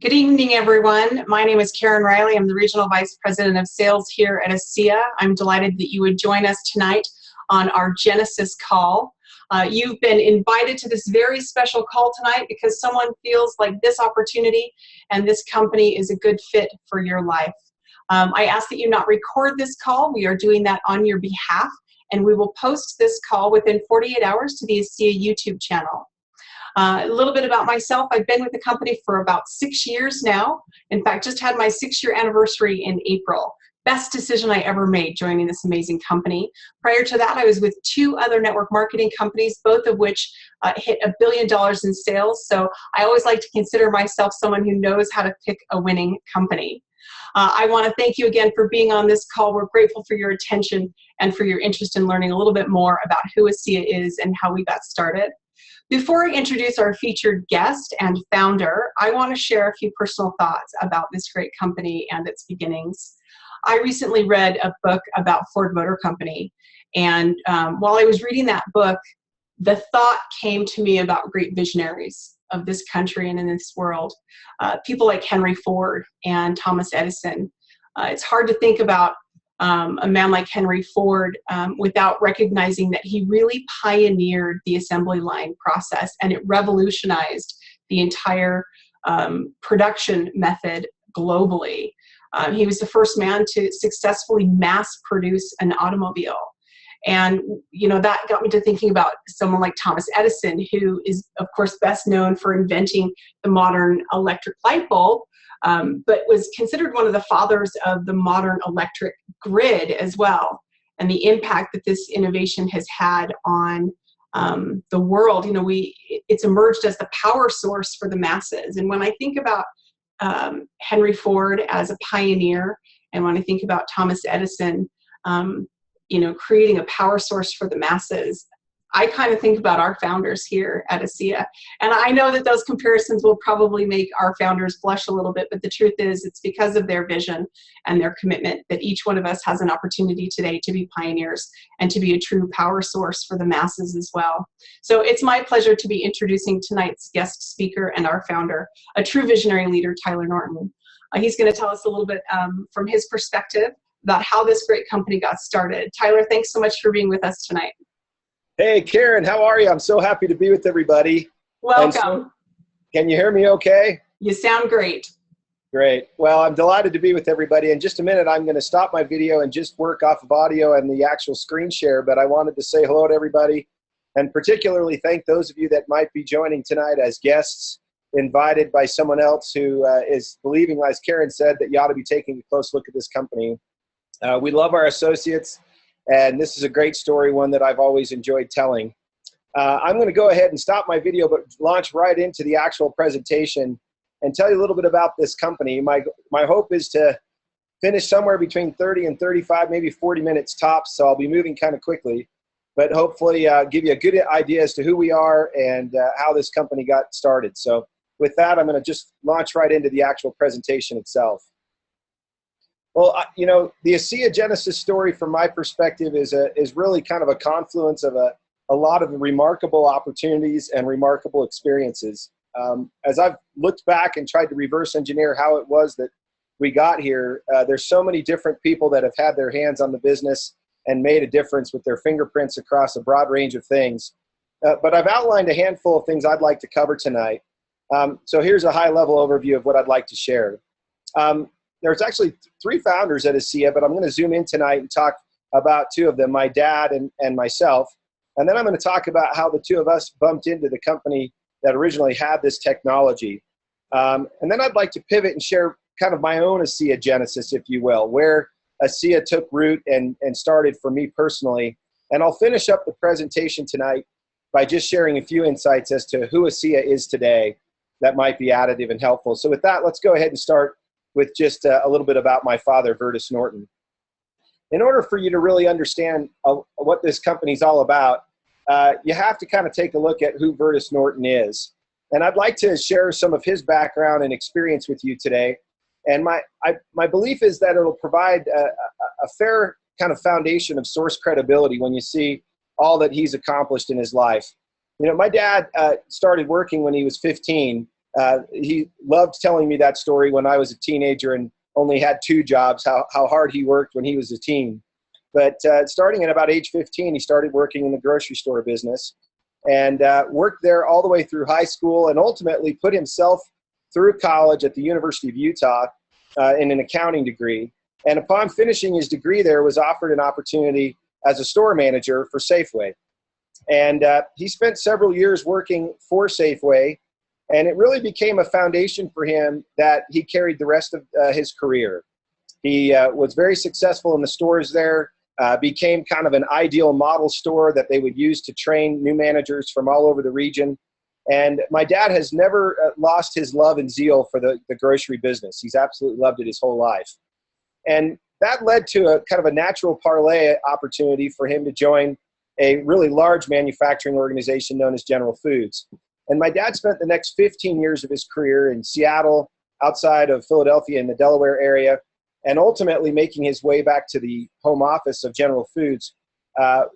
Good evening, everyone. My name is Karen Riley. I'm the Regional Vice President of Sales here at ASEA. I'm delighted that you would join us tonight on our Genesis call. You've been invited to this very special call tonight because someone feels like this opportunity and this company is a good fit for your life. I ask that you not record this call. We are doing that on your behalf, and we will post this call within 48 hours to the ASEA YouTube channel. A little bit about myself. I've been with the company for about 6 years now. In fact, just had my 6-year anniversary in April. Best decision I ever made joining this amazing company. Prior to that, I was with 2 other network marketing companies, both of which hit $1 billion in sales. So I always like to consider myself someone who knows how to pick a winning company. I want to thank you again for being on this call. We're grateful for your attention and for your interest in learning a little bit more about who ASEA is and how we got started. Before I introduce our featured guest and founder, I want to share a few personal thoughts about this great company and its beginnings. I recently read a book about Ford Motor Company, and while I was reading that book, the thought came to me about great visionaries of this country and in this world. People like Henry Ford and Thomas Edison. It's hard to think about a man like Henry Ford without recognizing that he really pioneered the assembly line process, and it revolutionized the entire production method globally. He was the first man to successfully mass produce an automobile. And that got me to thinking about someone like Thomas Edison, who is of course best known for inventing the modern electric light bulb, but was considered one of the fathers of the modern electric grid as well, and the impact that this innovation has had on the world. It's emerged as the power source for the masses. And when I think about Henry Ford as a pioneer, and when I think about Thomas Edison, creating a power source for the masses, I kind of think about our founders here at ASEA. And I know that those comparisons will probably make our founders blush a little bit, but the truth is it's because of their vision and their commitment that each one of us has an opportunity today to be pioneers and to be a true power source for the masses as well. So it's my pleasure to be introducing tonight's guest speaker and our founder, a true visionary leader, Tyler Norton. He's going to tell us a little bit from his perspective about how this great company got started. Tyler, thanks so much for being with us tonight. Hey, Karen, how are you? I'm so happy to be with everybody. Welcome. Can you hear me okay? You sound great. Great. Well, I'm delighted to be with everybody. In just a minute, I'm going to stop my video and just work off of audio and the actual screen share, but I wanted to say hello to everybody and particularly thank those of you that might be joining tonight as guests invited by someone else who is believing, as Karen said, that you ought to be taking a close look at this company. We love our associates. And this is a great story, one that I've always enjoyed telling. I'm going to go ahead and stop my video, but launch right into the actual presentation and tell you a little bit about this company. My hope is to finish somewhere between 30 and 35, maybe 40 minutes tops, so I'll be moving kind of quickly, but hopefully give you a good idea as to who we are and how this company got started. So with that, I'm going to just launch right into the actual presentation itself. Well, the ASEA Genesis story from my perspective is really kind of a confluence of a lot of remarkable opportunities and remarkable experiences. As I've looked back and tried to reverse engineer how it was that we got here, there's so many different people that have had their hands on the business and made a difference with their fingerprints across a broad range of things. But I've outlined a handful of things I'd like to cover tonight. So here's a high-level overview of what I'd like to share. There's actually 3 founders at ASEA, but I'm going to zoom in tonight and talk about 2 of them, my dad and myself. And then I'm going to talk about how the 2 of us bumped into the company that originally had this technology. And then I'd like to pivot and share kind of my own ASEA Genesis, if you will, where ASEA took root and started for me personally. And I'll finish up the presentation tonight by just sharing a few insights as to who ASEA is today that might be additive and helpful. So with that, let's go ahead and start with just a little bit about my father, Vertus Norton. In order for you to really understand what this company's all about, you have to kind of take a look at who Vertus Norton is. And I'd like to share some of his background and experience with you today. And my belief is that it'll provide a fair kind of foundation of source credibility when you see all that he's accomplished in his life. My dad started working when he was 15. he loved telling me that story when I was a teenager and only had 2 jobs, how hard he worked when he was a teen. But starting at about age 15, he started working in the grocery store business and worked there all the way through high school, and ultimately put himself through college at the University of Utah in an accounting degree. And upon finishing his degree there, was offered an opportunity as a store manager for Safeway. And he spent several years working for Safeway, and it really became a foundation for him that he carried the rest of his career. He was very successful in the stores there, became kind of an ideal model store that they would use to train new managers from all over the region. And my dad has never lost his love and zeal for the grocery business. He's absolutely loved it his whole life. And that led to a kind of a natural parlay opportunity for him to join a really large manufacturing organization known as General Foods. And my dad spent the next 15 years of his career in Seattle, outside of Philadelphia in the Delaware area, and ultimately making his way back to the home office of General Foods,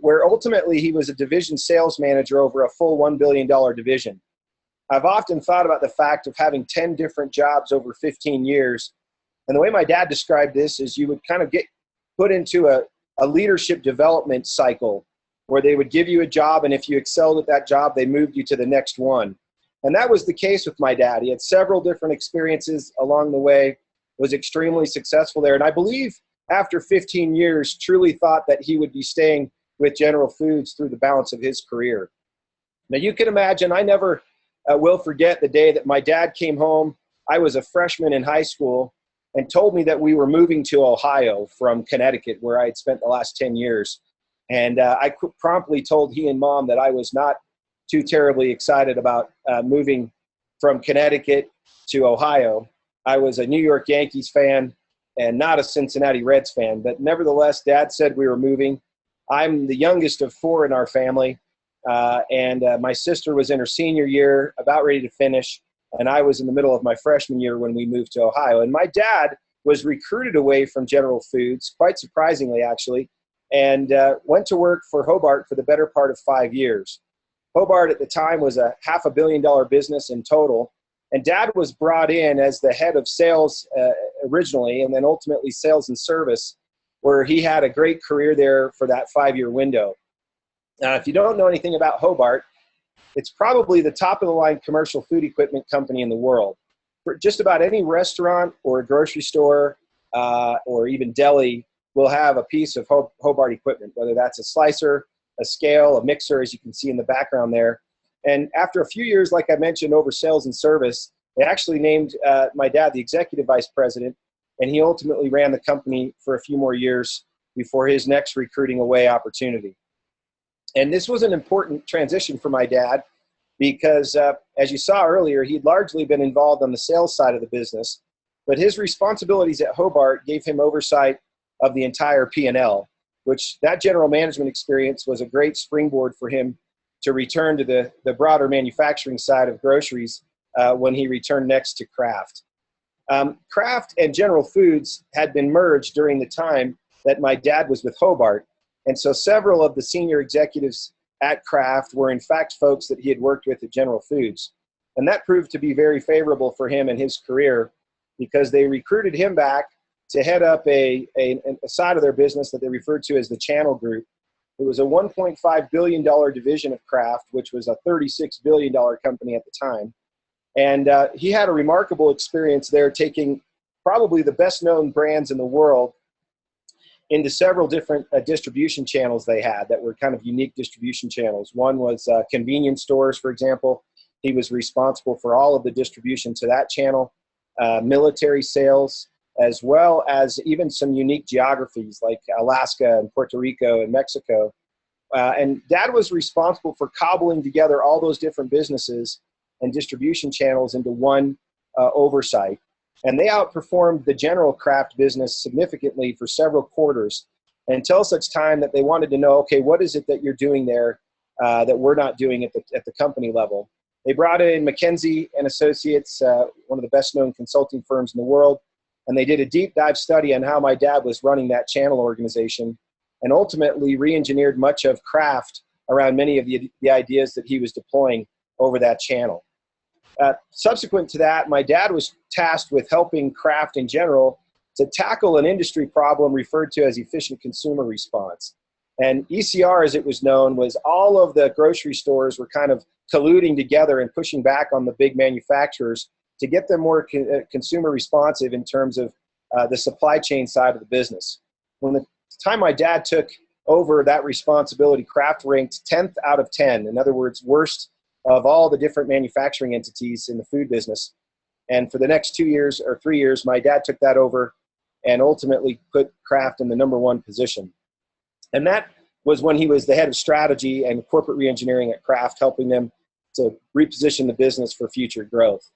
where ultimately he was a division sales manager over a full $1 billion division. I've often thought about the fact of having 10 different jobs over 15 years. And the way my dad described this is you would kind of get put into a leadership development cycle where they would give you a job, and if you excelled at that job, they moved you to the next one. And that was the case with my dad. He had several different experiences along the way, was extremely successful there. And I believe after 15 years, truly thought that he would be staying with General Foods through the balance of his career. Now you can imagine, I never will forget the day that my dad came home. I was a freshman in high school, and told me that we were moving to Ohio from Connecticut, where I had spent the last 10 years. And I promptly told he and Mom that I was not too terribly excited about moving from Connecticut to Ohio. I was a New York Yankees fan and not a Cincinnati Reds fan, but nevertheless, Dad said we were moving. I'm the youngest of 4 in our family, and my sister was in her senior year, about ready to finish, and I was in the middle of my freshman year when we moved to Ohio. And my dad was recruited away from General Foods, quite surprisingly actually, and went to work for Hobart for the better part of 5 years. Hobart at the time was a $500 million business in total, and Dad was brought in as the head of sales originally, and then ultimately sales and service, where he had a great career there for that 5-year window. Now, if you don't know anything about Hobart, it's probably the top of the line commercial food equipment company in the world. For just about any restaurant or a grocery store or even deli will have a piece of Hobart equipment, whether that's a slicer, a scale, a mixer, as you can see in the background there. And after a few years, like I mentioned, over sales and service, they actually named my dad the executive vice president, and he ultimately ran the company for a few more years before his next recruiting away opportunity. And this was an important transition for my dad because, as you saw earlier, he'd largely been involved on the sales side of the business, but his responsibilities at Hobart gave him oversight of the entire P&L, which that general management experience was a great springboard for him to return to the broader manufacturing side of groceries when he returned next to Kraft. Kraft and General Foods had been merged during the time that my dad was with Hobart. And so several of the senior executives at Kraft were in fact folks that he had worked with at General Foods. And that proved to be very favorable for him in his career because they recruited him back to head up a side of their business that they referred to as the Channel Group. It was a $1.5 billion division of Kraft, which was a $36 billion company at the time. And he had a remarkable experience there, taking probably the best known brands in the world into several different distribution channels they had that were kind of unique distribution channels. One was convenience stores, for example. He was responsible for all of the distribution to that channel, military sales, as well as even some unique geographies like Alaska and Puerto Rico and Mexico. And Dad was responsible for cobbling together all those different businesses and distribution channels into one oversight. And they outperformed the general Kraft business significantly for several quarters until such time that they wanted to know, okay, what is it that you're doing there that we're not doing at the company level? They brought in McKinsey & Associates, one of the best known consulting firms in the world, and they did a deep dive study on how my dad was running that channel organization and ultimately re-engineered much of Kraft around many of the ideas that he was deploying over that channel. Subsequent to that, my dad was tasked with helping Kraft in general to tackle an industry problem referred to as efficient consumer response. And ECR, as it was known, was all of the grocery stores were kind of colluding together and pushing back on the big manufacturers to get them more consumer responsive in terms of the supply chain side of the business. When the time my dad took over that responsibility, Kraft ranked 10th out of 10. In other words, worst of all the different manufacturing entities in the food business. And for the next 2 years or 3 years, my dad took that over and ultimately put Kraft in the #1 position. And that was when he was the head of strategy and corporate reengineering at Kraft, helping them to reposition the business for future growth.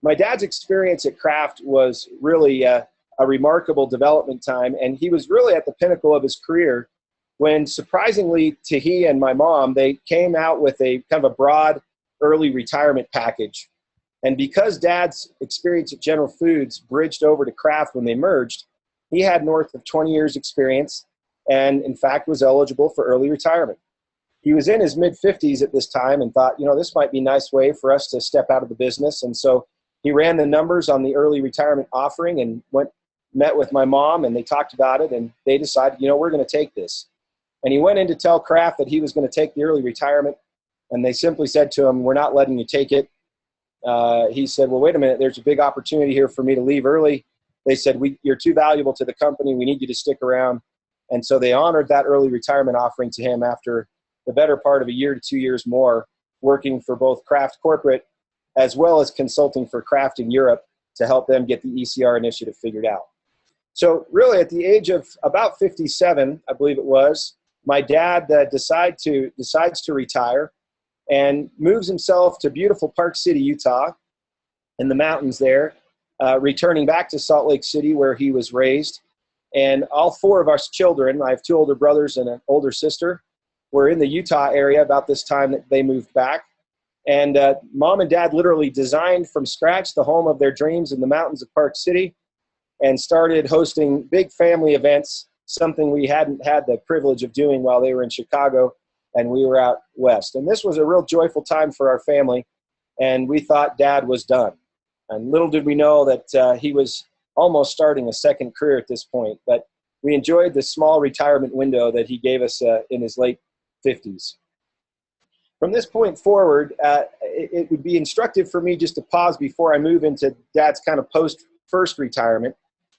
My dad's experience at Kraft was really a remarkable development time, and he was really at the pinnacle of his career when, surprisingly to he and my mom, they came out with a kind of a broad early retirement package. And because Dad's experience at General Foods bridged over to Kraft when they merged, he had north of 20 years experience and, in fact, was eligible for early retirement. He was in his mid-50s at this time and thought, you know, this might be a nice way for us to step out of the business. And so he ran the numbers on the early retirement offering and met with my mom, and they talked about it, and they decided, you know, we're going to take this. And he went in to tell Kraft that he was going to take the early retirement, and they simply said to him, we're not letting you take it. He said, well, wait a minute, there's a big opportunity here for me to leave early. They said, you're too valuable to the company. We need you to stick around. And so they honored that early retirement offering to him after the better part of 1 year to 2 years more, working for both Kraft corporate as well as consulting for Kraft in Europe to help them get the ECR initiative figured out. So really at the age of about 57, I believe it was, my dad decides to retire and moves himself to beautiful Park City, Utah, in the mountains there, returning back to Salt Lake City where he was raised. And all 4 of us children, I have 2 older brothers and an older sister, were in the Utah area about this time that they moved back. And Mom and Dad literally designed from scratch the home of their dreams in the mountains of Park City and started hosting big family events, something we hadn't had the privilege of doing while they were in Chicago and we were out west. And this was a real joyful time for our family, and we thought Dad was done. And little did we know that he was almost starting a second career at this point, but we enjoyed the small retirement window that he gave us in his late 50s. From this point forward, it would be instructive for me just to pause before I move into Dad's kind of post-first retirement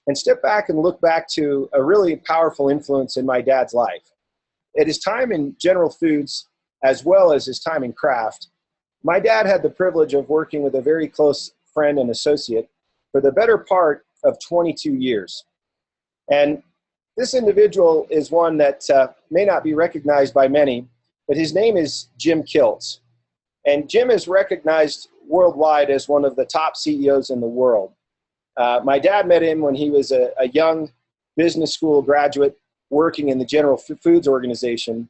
and step back and look back to a really powerful influence in my dad's life. At his time in General Foods, as well as his time in Kraft, my dad had the privilege of working with a very close friend and associate for the better part of 22 years. And this individual is one that may not be recognized by many, but his name is Jim Kilts. And Jim is recognized worldwide as one of the top CEOs in the world. My dad met him when he was a young business school graduate working in the General Foods organization.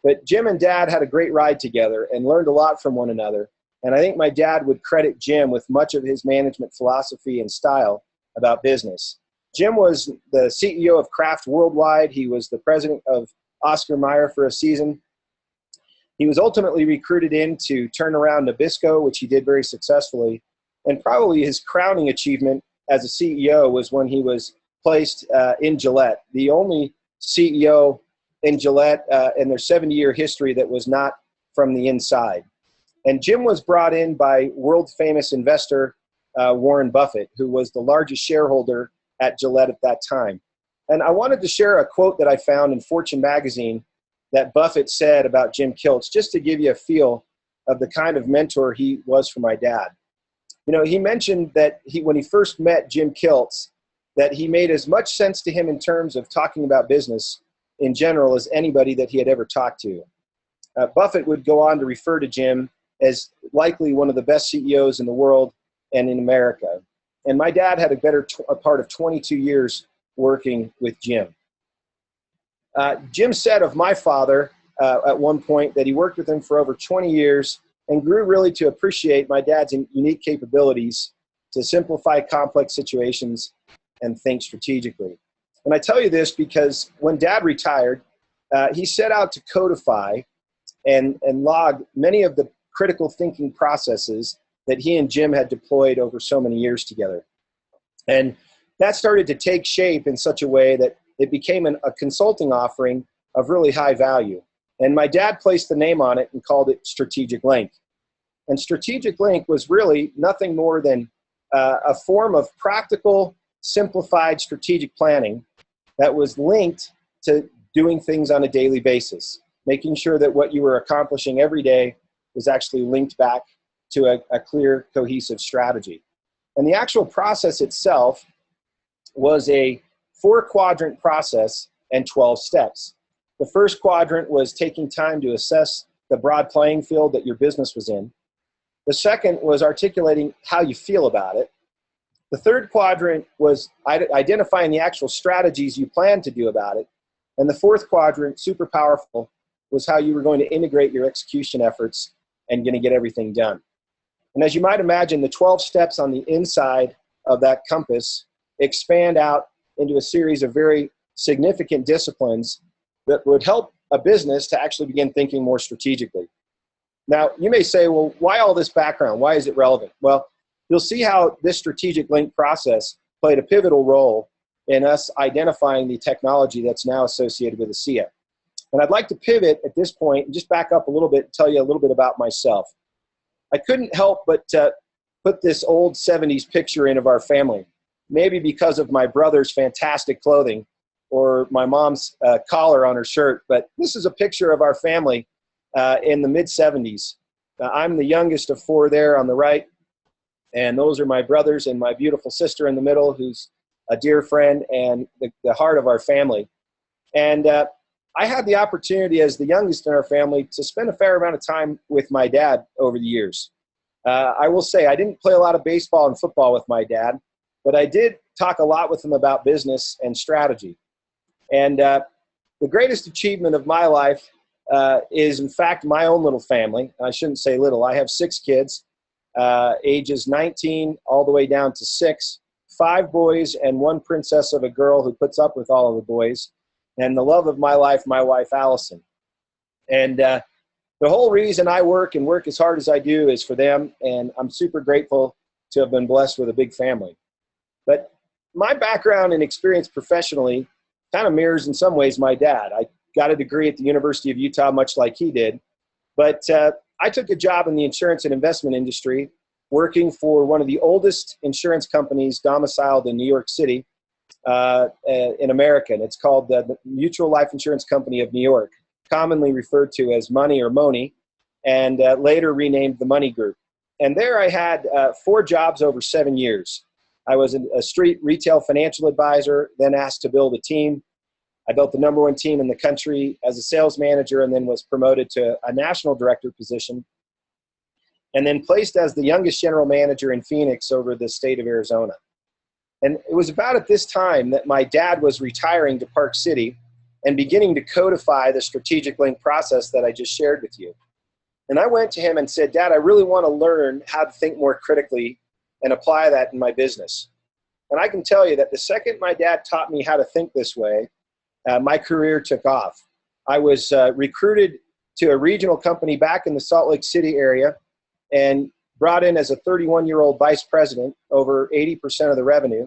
But Jim and Dad had a great ride together and learned a lot from one another. And I think my dad would credit Jim with much of his management philosophy and style about business. Jim was the CEO of Kraft Worldwide. He was the president of Oscar Mayer for a season. He was ultimately recruited in to turn around Nabisco, which he did very successfully. And probably his crowning achievement as a CEO was when he was placed in Gillette, the only CEO in Gillette in their 70-year history that was not from the inside. And Jim was brought in by world-famous investor Warren Buffett, who was the largest shareholder at Gillette at that time. And I wanted to share a quote that I found in Fortune magazine that Buffett said about Jim Kilts, just to give you a feel of the kind of mentor he was for my dad. You know, he mentioned that when he first met Jim Kilts, that he made as much sense to him in terms of talking about business in general as anybody that he had ever talked to. Buffett would go on to refer to Jim as likely one of the best CEOs in the world and in America. And my dad had a part of 22 years working with Jim. Jim said of my father at one point that he worked with him for over 20 years and grew really to appreciate my dad's unique capabilities to simplify complex situations and think strategically. And I tell you this because when Dad retired, he set out to codify and log many of the critical thinking processes that he and Jim had deployed over so many years together. And that started to take shape in such a way that it became a consulting offering of really high value. And my dad placed the name on it and called it Strategic Link. And Strategic Link was really nothing more than a form of practical, simplified strategic planning that was linked to doing things on a daily basis, making sure that what you were accomplishing every day was actually linked back to a clear, cohesive strategy. And the actual process itself was a 4-quadrant process and 12 steps. The first quadrant was taking time to assess the broad playing field that your business was in. The second was articulating how you feel about it. The third quadrant was identifying the actual strategies you plan to do about it. And the fourth quadrant, super powerful, was how you were going to integrate your execution efforts and going to get everything done. And as you might imagine, the 12 steps on the inside of that compass expand out into a series of very significant disciplines that would help a business to actually begin thinking more strategically. Now, you may say, well, why all this background? Why is it relevant? Well, you'll see how this strategic link process played a pivotal role in us identifying the technology that's now associated with ASEA. And I'd like to pivot at this point and just back up a little bit and tell you a little bit about myself. I couldn't help but put this old 70s picture in of our family, maybe because of my brother's fantastic clothing or my mom's collar on her shirt, but this is a picture of our family in the mid-70s. I'm the youngest of 4 there on the right, and those are my brothers and my beautiful sister in the middle, who's a dear friend and the heart of our family. And I had the opportunity as the youngest in our family to spend a fair amount of time with my dad over the years. I will say I didn't play a lot of baseball and football with my dad, but I did talk a lot with him about business and strategy. And the greatest achievement of my life is, in fact, my own little family. I shouldn't say little. I have 6 kids, ages 19 all the way down to 6, 5 boys and 1 princess of a girl who puts up with all of the boys, and the love of my life, my wife, Allison. And the whole reason I work and work as hard as I do is for them, and I'm super grateful to have been blessed with a big family. But my background and experience professionally kind of mirrors in some ways my dad. I got a degree at the University of Utah, much like he did. But I took a job in the insurance and investment industry, working for one of the oldest insurance companies domiciled in New York City in America. And it's called the Mutual Life Insurance Company of New York, commonly referred to as Money or Money, and later renamed the Money Group. And there I had 4 jobs over 7 years. I was a street retail financial advisor, then asked to build a team. I built the #1 team in the country as a sales manager, and then was promoted to a national director position, and then placed as the youngest general manager in Phoenix over the state of Arizona. And it was about at this time that my dad was retiring to Park City and beginning to codify the strategic link process that I just shared with you. And I went to him and said, Dad, I really want to learn how to think more critically and apply that in my business. And I can tell you that the second my dad taught me how to think this way, my career took off. I was recruited to a regional company back in the Salt Lake City area and brought in as a 31-year-old vice president, over 80% of the revenue,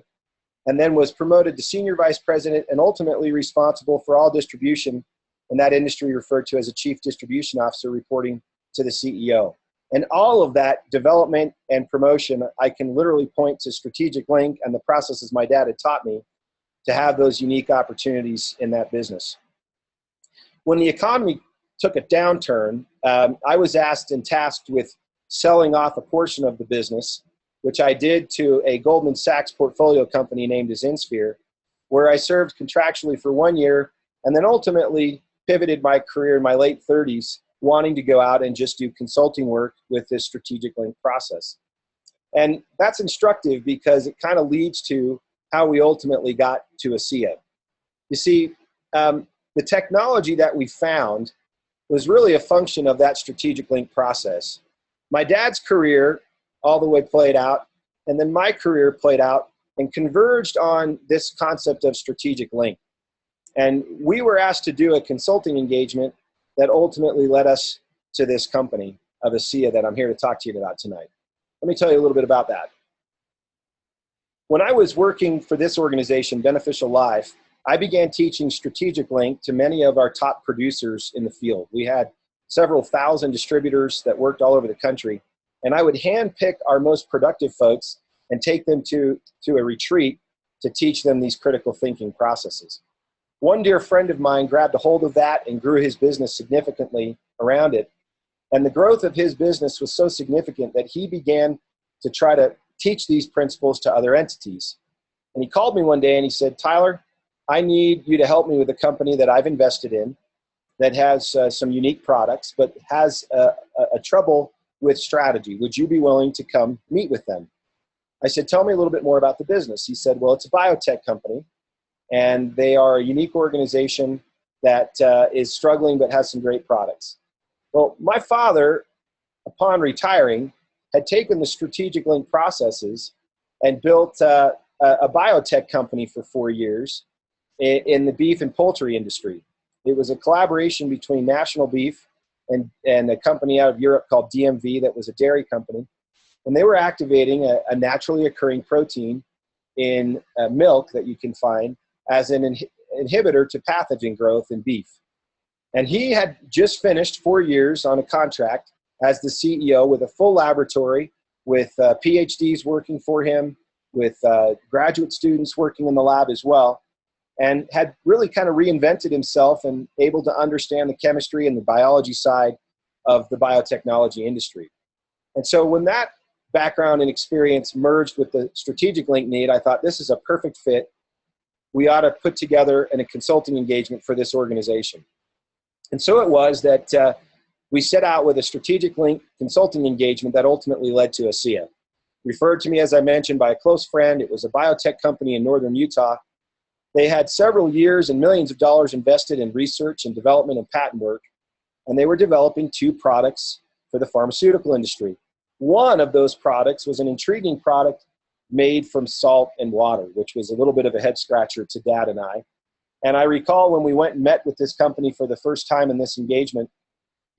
and then was promoted to senior vice president and ultimately responsible for all distribution in that industry, referred to as a chief distribution officer, reporting to the CEO. And all of that development and promotion, I can literally point to Strategic Link and the processes my dad had taught me to have those unique opportunities in that business. When the economy took a downturn, I was asked and tasked with selling off a portion of the business, which I did to a Goldman Sachs portfolio company named as InSphere, where I served contractually for 1 year and then ultimately pivoted my career in my late 30s, wanting to go out and just do consulting work with this strategic link process. And that's instructive because it kind of leads to how we ultimately got to ASEA. You see, the technology that we found was really a function of that strategic link process. My dad's career all the way played out, and then my career played out and converged on this concept of strategic link. And we were asked to do a consulting engagement that ultimately led us to this company of ASEA that I'm here to talk to you about tonight. Let me tell you a little bit about that. When I was working for this organization, Beneficial Life, I began teaching Strategic Link to many of our top producers in the field. We had several thousand distributors that worked all over the country, and I would handpick our most productive folks and take them to a retreat to teach them these critical thinking processes. One dear friend of mine grabbed a hold of that and grew his business significantly around it. And the growth of his business was so significant that he began to try to teach these principles to other entities. And he called me one day and he said, Tyler, I need you to help me with a company that I've invested in that has some unique products, but has a trouble with strategy. Would you be willing to come meet with them? I said, tell me a little bit more about the business. He said, well, it's a biotech company, and they are a unique organization that is struggling but has some great products. Well, my father, upon retiring, had taken the Strategic Link processes and built a biotech company for 4 years in the beef and poultry industry. It was a collaboration between National Beef and a company out of Europe called DMV that was a dairy company. And they were activating a naturally occurring protein in milk that you can find as an inhibitor to pathogen growth in beef. And he had just finished 4 years on a contract as the CEO with a full laboratory, with PhDs working for him, with graduate students working in the lab as well, and had really kind of reinvented himself and able to understand the chemistry and the biology side of the biotechnology industry. And so when that background and experience merged with the Strategic Link need, I thought this is a perfect fit. We ought to put together a consulting engagement for this organization. And so it was that we set out with a Strategic Link consulting engagement that ultimately led to ASEA. Referred to me, as I mentioned, by a close friend. It was a biotech company in northern Utah. They had several years and millions of dollars invested in research and development and patent work, and they were developing 2 products for the pharmaceutical industry. One of those products was an intriguing product made from salt and water, which was a little bit of a head scratcher to Dad and I. And I recall when we went and met with this company for the first time in this engagement,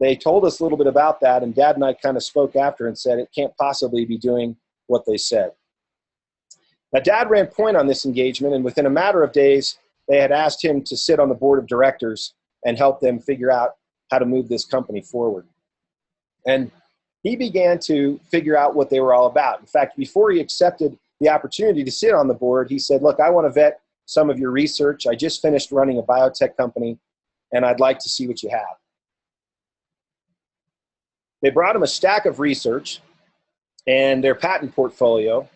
they told us a little bit about that, and Dad and I kind of spoke after and said, it can't possibly be doing what they said. Now, Dad ran point on this engagement, and within a matter of days, they had asked him to sit on the board of directors and help them figure out how to move this company forward. And he began to figure out what they were all about. In fact, before he accepted the opportunity to sit on the board, he said, look, I want to vet some of your research. I just finished running a biotech company, and I'd like to see what you have. They brought him a stack of research and their patent portfolio.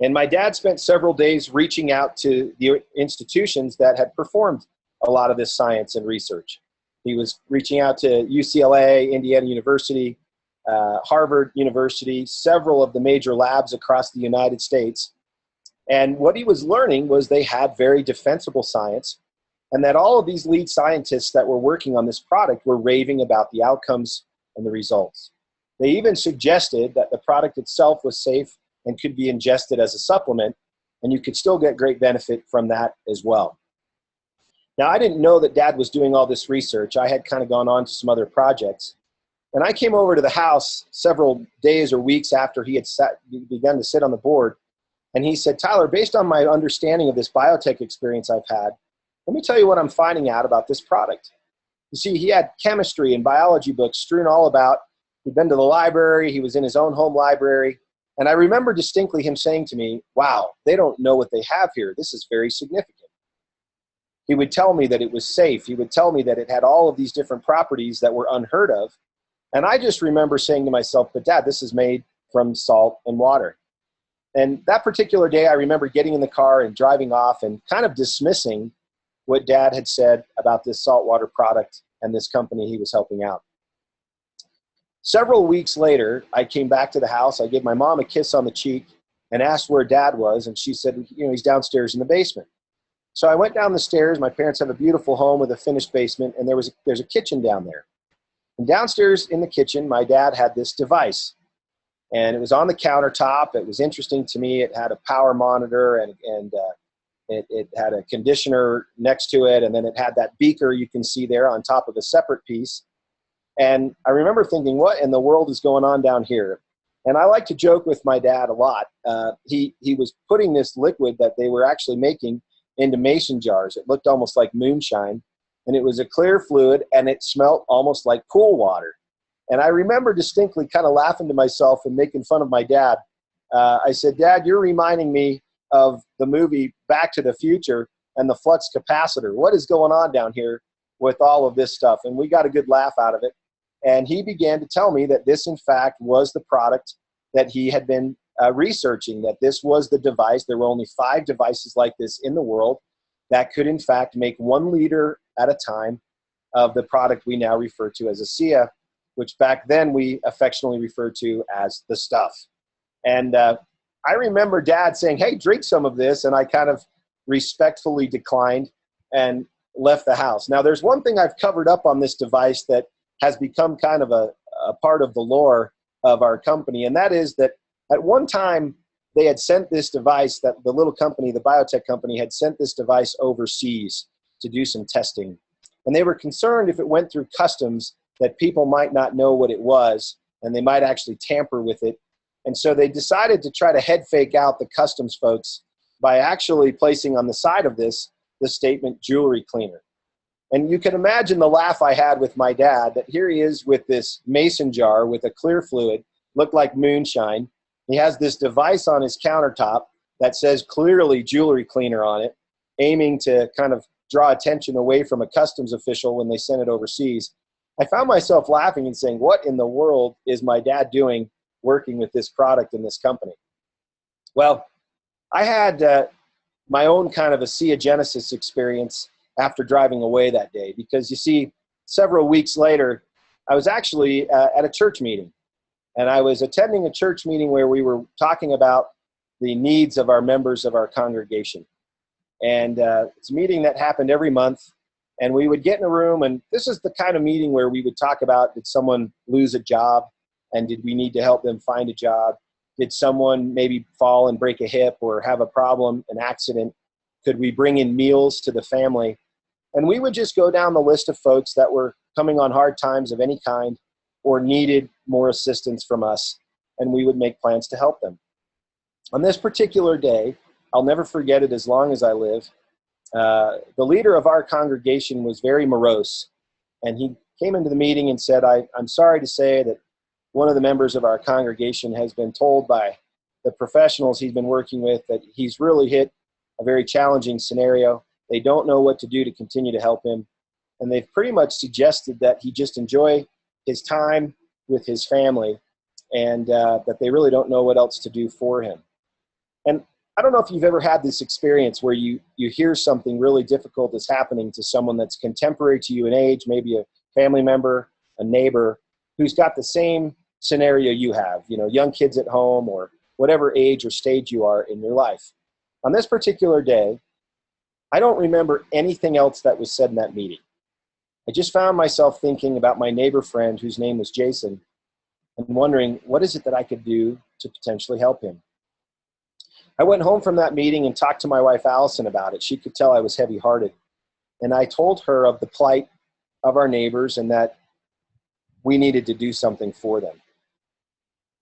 And my dad spent several days reaching out to the institutions that had performed a lot of this science and research. He was reaching out to UCLA, Indiana University, Harvard University, several of the major labs across the United States. And what he was learning was they had very defensible science, and that all of these lead scientists that were working on this product were raving about the outcomes and the results. They even suggested that the product itself was safe and could be ingested as a supplement, and you could still get great benefit from that as well. Now, I didn't know that Dad was doing all this research. I had kind of gone on to some other projects. And I came over to the house several days or weeks after he had begun to sit on the board, and he said, Tyler, based on my understanding of this biotech experience I've had, let me tell you what I'm finding out about this product. You see, he had chemistry and biology books strewn all about. He'd been to the library. He was in his own home library. And I remember distinctly him saying to me, wow, they don't know what they have here. This is very significant. He would tell me that it was safe. He would tell me that it had all of these different properties that were unheard of. And I just remember saying to myself, but Dad, this is made from salt and water. And that particular day, I remember getting in the car and driving off and kind of dismissing what Dad had said about this saltwater product and this company he was helping out. Several weeks later, I came back to the house. I gave my mom a kiss on the cheek and asked where Dad was. And she said, you know, he's downstairs in the basement. So I went down the stairs. My parents have a beautiful home with a finished basement, and there's a kitchen down there. And downstairs in the kitchen, my dad had this device. And it was on the countertop. It was interesting to me. It had a power monitor, and it had a conditioner next to it. And then it had that beaker you can see there on top of a separate piece. And I remember thinking, what in the world is going on down here? And I like to joke with my dad a lot. He was putting this liquid that they were actually making into mason jars. It looked almost like moonshine, and it was a clear fluid, and it smelled almost like pool water. And I remember distinctly kind of laughing to myself and making fun of my dad. I said, "Dad, you're reminding me of the movie Back to the Future and the flux capacitor. What is going on down here with all of this stuff?" And we got a good laugh out of it. And he began to tell me that this, in fact, was the product that he had been researching, that this was the device. There were only 5 devices like this in the world that could, in fact, make 1 liter at a time of the product we now refer to as ASEA, which back then we affectionately referred to as the stuff. And I remember Dad saying, "Hey, drink some of this," and I kind of respectfully declined and left the house. Now, there's one thing I've covered up on this device that has become kind of a part of the lore of our company, and that is that at one time they had sent this device, that the little company, the biotech company, had sent this device overseas to do some testing. And they were concerned if it went through customs that people might not know what it was, and they might actually tamper with it. And so they decided to try to head fake out the customs folks by actually placing on the side of this the statement "jewelry cleaner." And you can imagine the laugh I had with my dad, that here he is with this mason jar with a clear fluid, looked like moonshine. He has this device on his countertop that says clearly "jewelry cleaner" on it, aiming to kind of draw attention away from a customs official when they sent it overseas. I found myself laughing and saying, what in the world is my dad doing working with this product in this company? Well, I had my own kind of ASEA Genesis experience after driving away that day, because you see, several weeks later, I was actually at a church meeting, and I was attending a church meeting where we were talking about the needs of our members of our congregation. And it's a meeting that happened every month, and we would get in a room, and this is the kind of meeting where we would talk about, did someone lose a job, and did we need to help them find a job? Did someone maybe fall and break a hip or have a problem, an accident? Could we bring in meals to the family? And we would just go down the list of folks that were coming on hard times of any kind or needed more assistance from us, and we would make plans to help them. On this particular day, I'll never forget it as long as I live, the leader of our congregation was very morose, and he came into the meeting and said, I'm sorry to say that one of the members of our congregation has been told by the professionals he's been working with that he's really hit a very challenging scenario. They don't know what to do to continue to help him, and they've pretty much suggested that he just enjoy his time with his family, and that they really don't know what else to do for him. And I don't know if you've ever had this experience where you hear something really difficult is happening to someone that's contemporary to you in age, maybe a family member, a neighbor, who's got the same scenario you have, you know, young kids at home or whatever age or stage you are in your life. On this particular day, I don't remember anything else that was said in that meeting. I just found myself thinking about my neighbor friend whose name was Jason and wondering, what is it that I could do to potentially help him? I went home from that meeting and talked to my wife, Allison, about it. She could tell I was heavy-hearted. And I told her of the plight of our neighbors and that we needed to do something for them.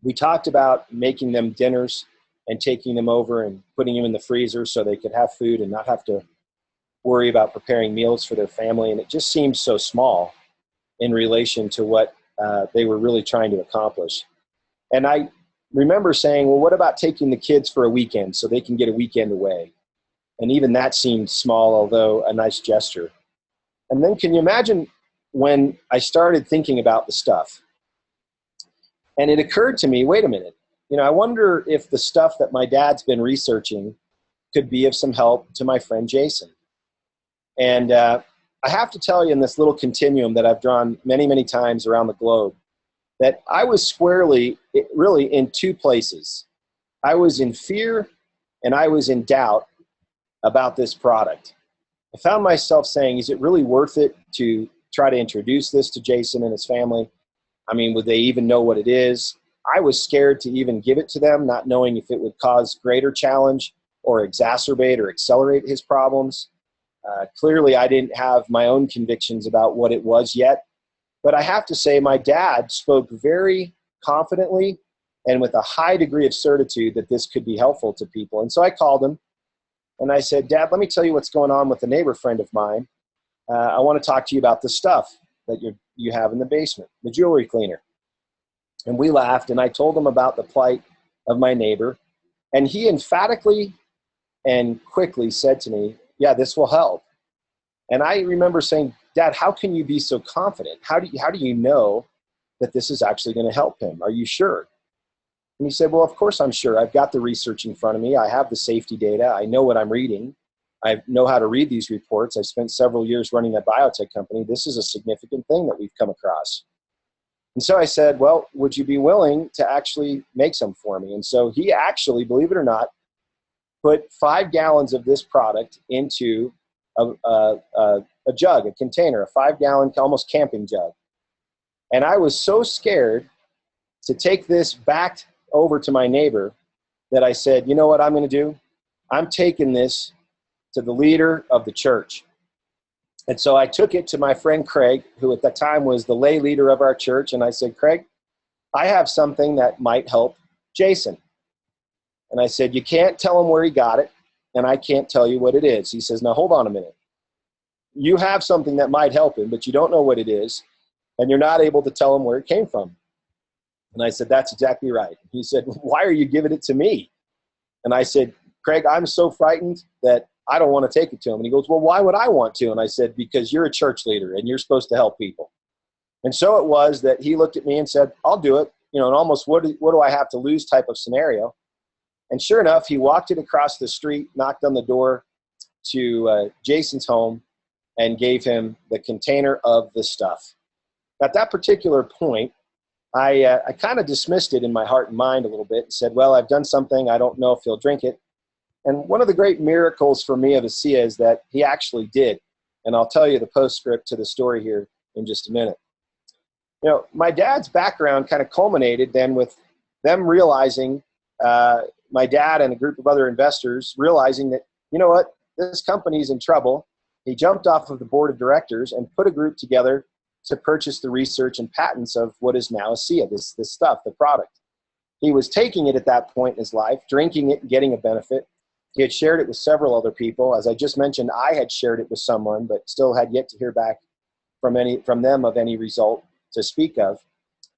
We talked about making them dinners and taking them over and putting them in the freezer so they could have food and not have to worry about preparing meals for their family. And it just seemed so small in relation to what they were really trying to accomplish. And I remember saying, well, what about taking the kids for a weekend so they can get a weekend away? And even that seemed small, although a nice gesture. And then can you imagine when I started thinking about the stuff? And it occurred to me, wait a minute, you know, I wonder if the stuff that my dad's been researching could be of some help to my friend Jason. And I have to tell you, in this little continuum that I've drawn many, many times around the globe, that I was squarely, really in two places. I was in fear and I was in doubt about this product. I found myself saying, is it really worth it to try to introduce this to Jason and his family? I mean, would they even know what it is? I was scared to even give it to them, not knowing if it would cause greater challenge or exacerbate or accelerate his problems. Clearly, I didn't have my own convictions about what it was yet. But I have to say, my dad spoke very confidently and with a high degree of certitude that this could be helpful to people. And so I called him and I said, Dad, let me tell you what's going on with a neighbor friend of mine. I want to talk to you about the stuff that you have in the basement, the jewelry cleaner. And we laughed, and I told him about the plight of my neighbor. And he emphatically and quickly said to me, yeah, this will help. And I remember saying, Dad, how can you be so confident? How do you know that this is actually going to help him? Are you sure? And he said, well, of course I'm sure. I've got the research in front of me. I have the safety data. I know what I'm reading. I know how to read these reports. I spent several years running a biotech company. This is a significant thing that we've come across. And so I said, well, would you be willing to actually make some for me? And so he actually, believe it or not, put 5 gallons of this product into a jug, a container, a 5-gallon, almost camping jug. And I was so scared to take this back over to my neighbor that I said, you know what I'm going to do? I'm taking this to the leader of the church. And so I took it to my friend Craig, who at that time was the lay leader of our church. And I said, Craig, I have something that might help Jason. And I said, you can't tell him where he got it, and I can't tell you what it is. He says, now hold on a minute. You have something that might help him, but you don't know what it is, and you're not able to tell him where it came from. And I said, that's exactly right. He said, why are you giving it to me? And I said, Craig, I'm so frightened that I don't want to take it to him. And he goes, well, why would I want to? And I said, because you're a church leader and you're supposed to help people. And so it was that he looked at me and said, I'll do it. You know, and almost what do I have to lose type of scenario. And sure enough, he walked it across the street, knocked on the door to Jason's home, and gave him the container of the stuff. At that particular point, I kind of dismissed it in my heart and mind a little bit and said, well, I've done something. I don't know if he'll drink it. And one of the great miracles for me of ASEA is that he actually did. And I'll tell you the postscript to the story here in just a minute. You know, my dad's background kind of culminated then with them realizing, my dad and a group of other investors realizing that, you know what, this company's in trouble. He jumped off of the board of directors and put a group together to purchase the research and patents of what is now ASEA, this stuff, the product. He was taking it at that point in his life, drinking it and getting a benefit. He had shared it with several other people. As I just mentioned, I had shared it with someone, but still had yet to hear back from them of any result to speak of.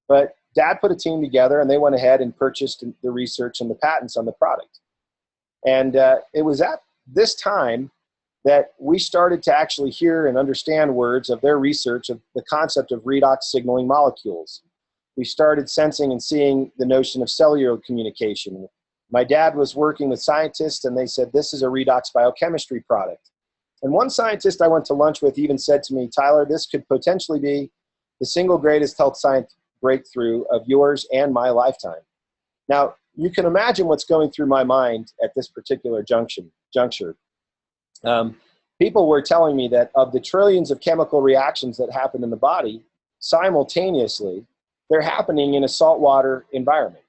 But Dad put a team together, and they went ahead and purchased the research and the patents on the product. And it was at this time that we started to actually hear and understand words of their research of the concept of redox signaling molecules. We started sensing and seeing the notion of cellular communication. My dad was working with scientists, and they said, this is a redox biochemistry product. And one scientist I went to lunch with even said to me, Tyler, this could potentially be the single greatest health science breakthrough of yours and my lifetime. Now, you can imagine what's going through my mind at this particular juncture. People were telling me that of the trillions of chemical reactions that happen in the body, simultaneously, they're happening in a saltwater environment.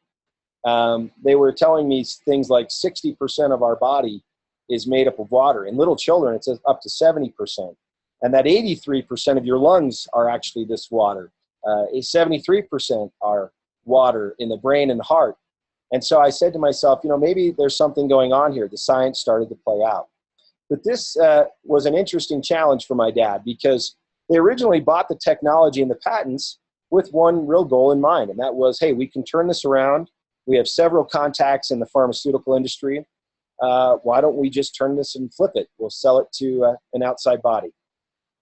They were telling me things like 60% of our body is made up of water. In little children, it's up to 70%. And that 83% of your lungs are actually this water. 73% are water in the brain and the heart. And so I said to myself, you know, maybe there's something going on here. The science started to play out. But this was an interesting challenge for my dad because they originally bought the technology and the patents with one real goal in mind. And that was, hey, we can turn this around. We have several contacts in the pharmaceutical industry. Why don't we just turn this and flip it? We'll sell it to an outside body.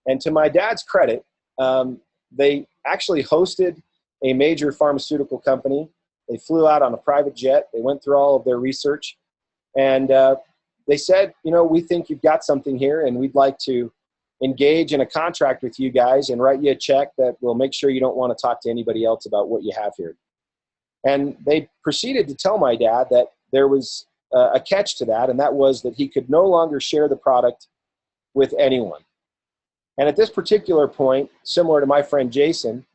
And to my dad's credit, they actually hosted a major pharmaceutical company. They flew out on a private jet. They went through all of their research. And they said, you know, we think you've got something here, and we'd like to engage in a contract with you guys and write you a check that will make sure you don't want to talk to anybody else about what you have here. And they proceeded to tell my dad that there was a catch to that, and that was that he could no longer share the product with anyone. And at this particular point, similar to my friend Jason,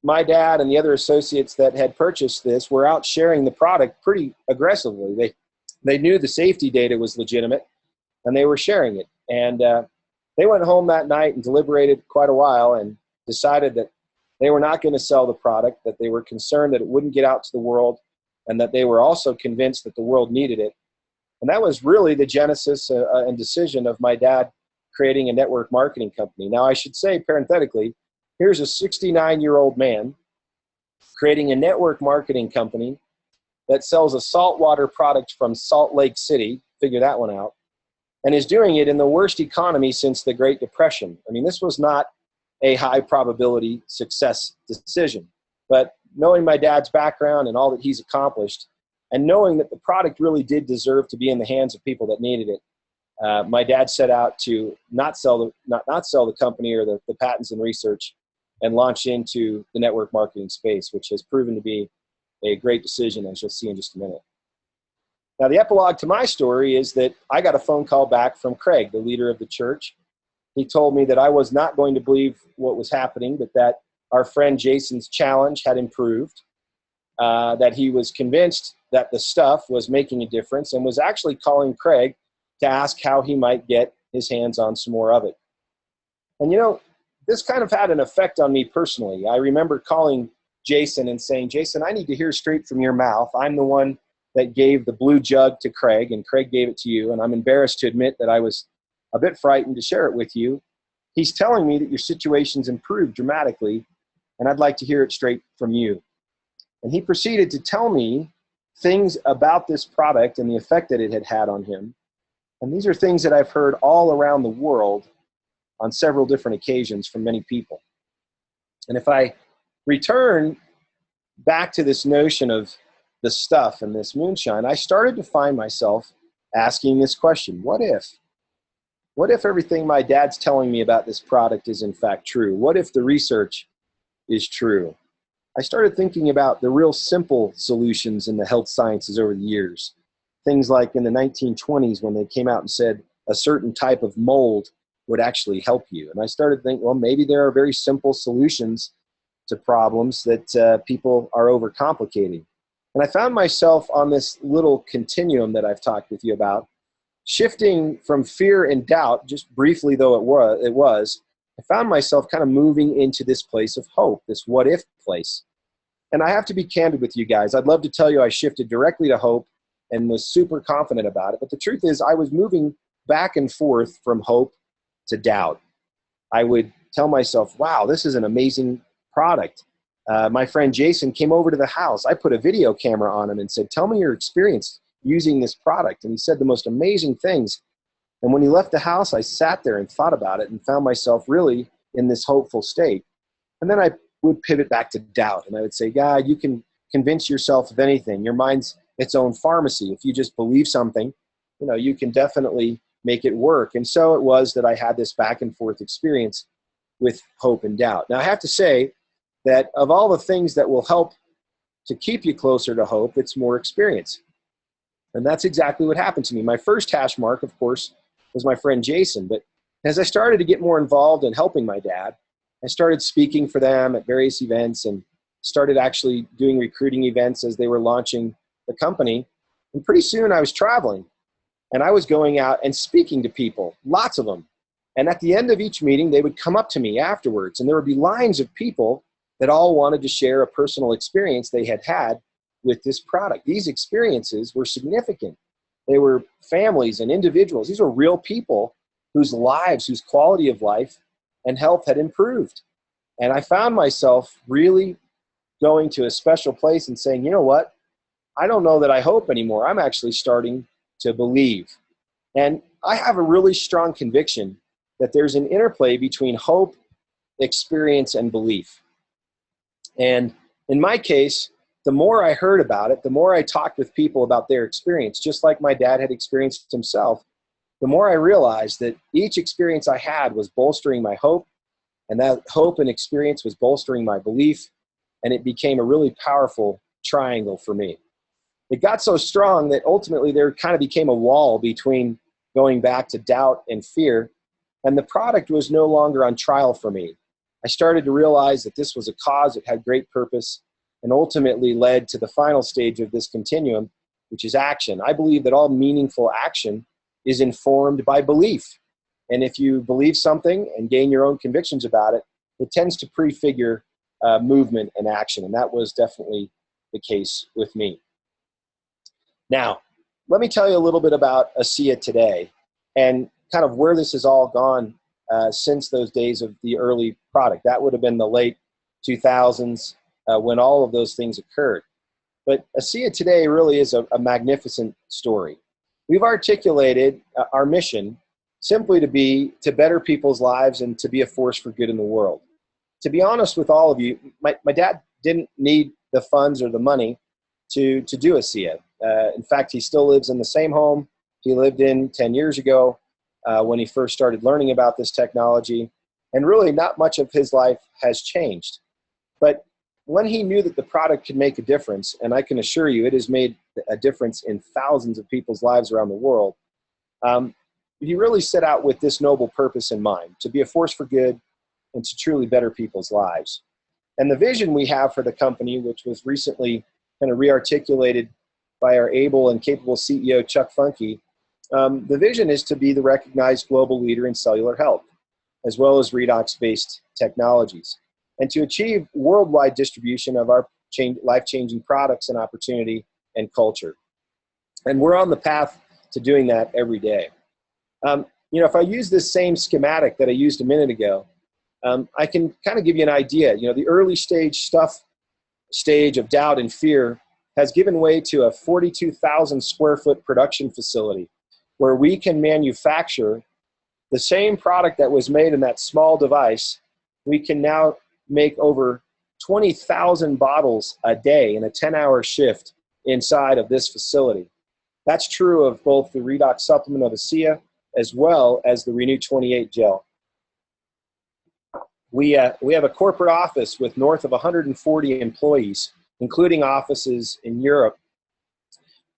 my dad and the other associates that had purchased this were out sharing the product pretty aggressively. They knew the safety data was legitimate, and they were sharing it. And they went home that night and deliberated quite a while and decided that they were not going to sell the product, that they were concerned that it wouldn't get out to the world, and that they were also convinced that the world needed it. And that was really the genesis and decision of my dad creating a network marketing company. Now, I should say parenthetically, here's a 69-year-old man creating a network marketing company that sells a saltwater product from Salt Lake City, figure that one out, and is doing it in the worst economy since the Great Depression. I mean, this was not a high probability success decision, but knowing my dad's background and all that he's accomplished, and knowing that the product really did deserve to be in the hands of people that needed it, my dad set out to not sell the company or the patents and research, and launch into the network marketing space, which has proven to be a great decision, as you'll see in just a minute. Now, the epilogue to my story is that I got a phone call back from Craig, the leader of the church. He told me that I was not going to believe what was happening, but that our friend Jason's challenge had improved, that he was convinced that the stuff was making a difference, and was actually calling Craig to ask how he might get his hands on some more of it. And you know, this kind of had an effect on me personally. I remember calling Jason and saying, Jason, I need to hear straight from your mouth. I'm the one that gave the blue jug to Craig, and Craig gave it to you, and I'm embarrassed to admit that I was a bit frightened to share it with you. He's telling me that your situation's improved dramatically, and I'd like to hear it straight from you. And he proceeded to tell me things about this product and the effect that it had had on him. And these are things that I've heard all around the world on several different occasions from many people. And if I return back to this notion of the stuff and this moonshine, I started to find myself asking this question: what if? What if everything my dad's telling me about this product is in fact true? What if the research is true? I started thinking about the real simple solutions in the health sciences over the years. Things like in the 1920s when they came out and said a certain type of mold would actually help you. And I started thinking, well, maybe there are very simple solutions to problems that people are overcomplicating. And I found myself on this little continuum that I've talked with you about, shifting from fear and doubt, just briefly though it was, I found myself kind of moving into this place of hope, this what if place. And I have to be candid with you guys. I'd love to tell you I shifted directly to hope and was super confident about it. But the truth is I was moving back and forth from hope to doubt. I would tell myself, wow, this is an amazing product. My friend Jason came over to the house. I put a video camera on him and said, tell me your experience using this product. And he said the most amazing things. And when he left the house, I sat there and thought about it and found myself really in this hopeful state. And then I would pivot back to doubt. And I would say, God, you can convince yourself of anything. Your mind's its own pharmacy. If you just believe something, you know, you can definitely make it work. And so it was that I had this back and forth experience with hope and doubt. Now, I have to say that of all the things that will help to keep you closer to hope, it's more experience. And that's exactly what happened to me. My first hash mark, of course, was my friend Jason. But as I started to get more involved in helping my dad, I started speaking for them at various events and started actually doing recruiting events as they were launching the company. And pretty soon I was traveling and I was going out and speaking to people, lots of them. And at the end of each meeting, they would come up to me afterwards and there would be lines of people that all wanted to share a personal experience they had had with this product. These experiences were significant. They were families and individuals. These were real people whose lives, whose quality of life and health had improved. And I found myself really going to a special place and saying, you know what? I don't know that I hope anymore. I'm actually starting to believe. And I have a really strong conviction that there's an interplay between hope, experience, and belief. And in my case, the more I heard about it, the more I talked with people about their experience, just like my dad had experienced himself, the more I realized that each experience I had was bolstering my hope, and that hope and experience was bolstering my belief, and it became a really powerful triangle for me. It got so strong that ultimately there kind of became a wall between going back to doubt and fear, and the product was no longer on trial for me. I started to realize that this was a cause that had great purpose and ultimately led to the final stage of this continuum, which is action. I believe that all meaningful action is informed by belief. And if you believe something and gain your own convictions about it, it tends to prefigure movement and action. And that was definitely the case with me. Now, let me tell you a little bit about ASEA today and kind of where this has all gone since those days of the early product. That would have been the late 2000s when all of those things occurred. But ASEA today really is a magnificent story. We've articulated our mission simply to be to better people's lives and to be a force for good in the world. To be honest with all of you, my dad didn't need the funds or the money to do ASEA. In fact, he still lives in the same home he lived in 10 years ago when he first started learning about this technology. And really not much of his life has changed. But when he knew that the product could make a difference, and I can assure you it has made a difference in thousands of people's lives around the world, he really set out with this noble purpose in mind, to be a force for good and to truly better people's lives. And the vision we have for the company, which was recently kind of re-articulated by our able and capable CEO, Chuck Funky, the vision is to be the recognized global leader in cellular health, as well as redox-based technologies, and to achieve worldwide distribution of our life-changing products and opportunity and culture. And we're on the path to doing that every day. You know, if I use this same schematic that I used a minute ago, I can kind of give you an idea. You know, the early stage of doubt and fear has given way to a 42,000 square foot production facility where we can manufacture the same product that was made in that small device. We can now make over 20,000 bottles a day in a 10-hour shift inside of this facility. That's true of both the Redox supplement of ASEA as well as the Renew 28 gel. We have a corporate office with north of 140 employees, including offices in Europe.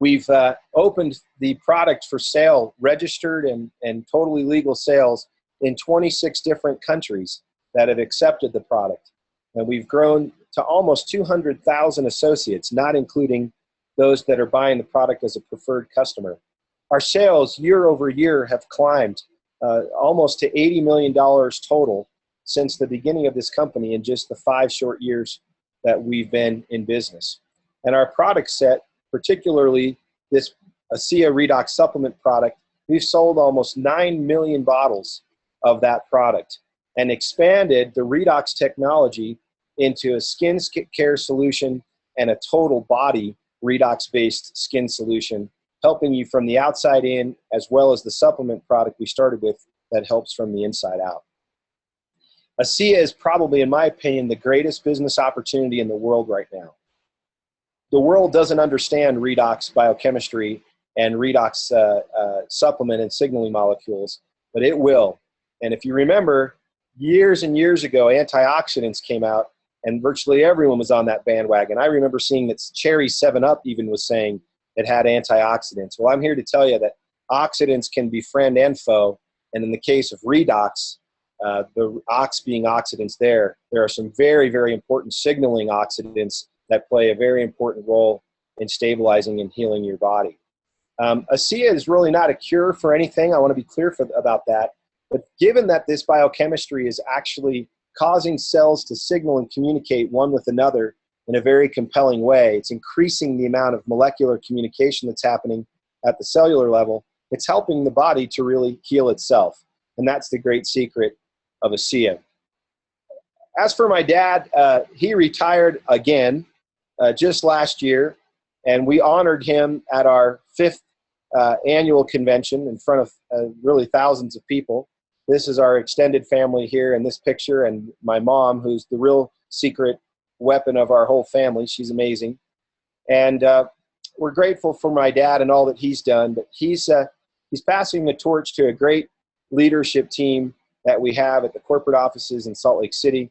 We've opened the product for sale, registered and totally legal sales in 26 different countries that have accepted the product. And we've grown to almost 200,000 associates, not including those that are buying the product as a preferred customer. Our sales year over year have climbed almost to $80 million total since the beginning of this company in just the 5 short years that we've been in business. And our product set, particularly this ASEA Redox supplement product, we've sold almost 9 million bottles of that product and expanded the Redox technology into a skin care solution and a total body Redox-based skin solution, helping you from the outside in, as well as the supplement product we started with that helps from the inside out. ASEA is probably, in my opinion, the greatest business opportunity in the world right now. The world doesn't understand redox biochemistry and redox supplement and signaling molecules, but it will. And if you remember, years and years ago, antioxidants came out, and virtually everyone was on that bandwagon. I remember seeing that Cherry 7-Up even was saying it had antioxidants. Well, I'm here to tell you that oxidants can be friend and foe, and in the case of redox, the ox being oxidants there are some very, very important signaling oxidants that play a very important role in stabilizing and healing your body. ASEA is really not a cure for anything. I want to be clear about that. But given that this biochemistry is actually causing cells to signal and communicate one with another in a very compelling way, it's increasing the amount of molecular communication that's happening at the cellular level. It's helping the body to really heal itself. And that's the great secret of ASEA. As for my dad, he retired again just last year, and we honored him at our 5th annual convention in front of really thousands of people. This is our extended family here in this picture, and my mom, who's the real secret weapon of our whole family. She's amazing. And we're grateful for my dad and all that he's done, but he's passing the torch to a great leadership team that we have at the corporate offices in Salt Lake City,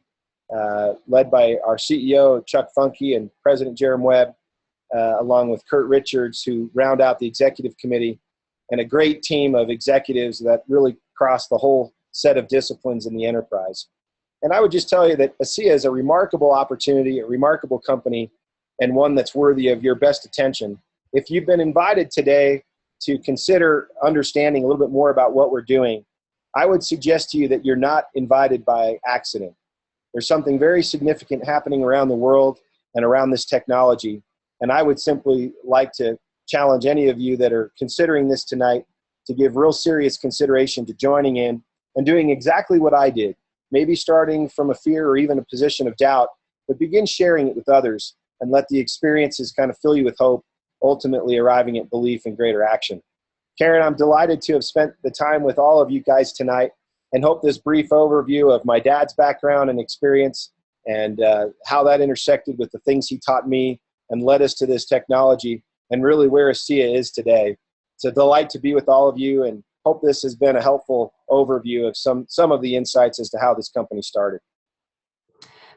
led by our CEO, Chuck Funky, and President Jerem Webb, along with Kurt Richards, who round out the executive committee, and a great team of executives that really cross the whole set of disciplines in the enterprise. And I would just tell you that ASEA is a remarkable opportunity, a remarkable company, and one that's worthy of your best attention. If you've been invited today to consider understanding a little bit more about what we're doing, I would suggest to you that you're not invited by accident. There's something very significant happening around the world and around this technology, and I would simply like to challenge any of you that are considering this tonight to give real serious consideration to joining in and doing exactly what I did. Maybe starting from a fear or even a position of doubt, but begin sharing it with others and let the experiences kind of fill you with hope, ultimately arriving at belief and greater action. Karen, I'm delighted to have spent the time with all of you guys tonight and hope this brief overview of my dad's background and experience and how that intersected with the things he taught me and led us to this technology and really where ASEA is today. It's a delight to be with all of you and hope this has been a helpful overview of some of the insights as to how this company started.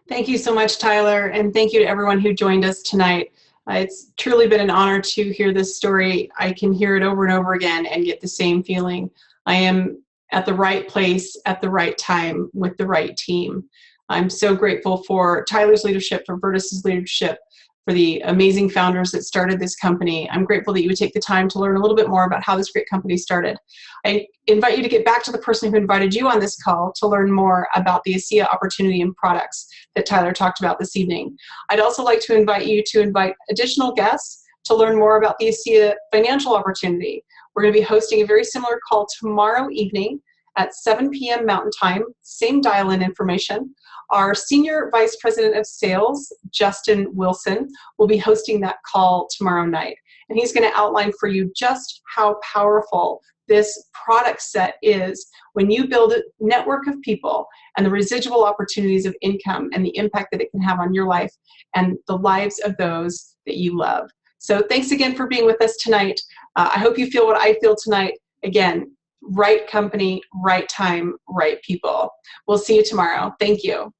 Thank you so much, Tyler, and thank you to everyone who joined us tonight. It's truly been an honor to hear this story. I can hear it over and over again and get the same feeling. I am at the right place at the right time with the right team. I'm so grateful for Tyler's leadership, for Bertus's leadership, for the amazing founders that started this company. I'm grateful that you would take the time to learn a little bit more about how this great company started. I invite you to get back to the person who invited you on this call to learn more about the ASEA opportunity and products that Tyler talked about this evening. I'd also like to invite you to invite additional guests to learn more about the ASEA financial opportunity. We're going to be hosting a very similar call tomorrow evening at 7 p.m. Mountain Time, same dial-in information. Our Senior Vice President of Sales, Justin Wilson, will be hosting that call tomorrow night. And he's going to outline for you just how powerful this product set is when you build a network of people and the residual opportunities of income and the impact that it can have on your life and the lives of those that you love. So thanks again for being with us tonight. I hope you feel what I feel tonight. Again, right company, right time, right people. We'll see you tomorrow. Thank you.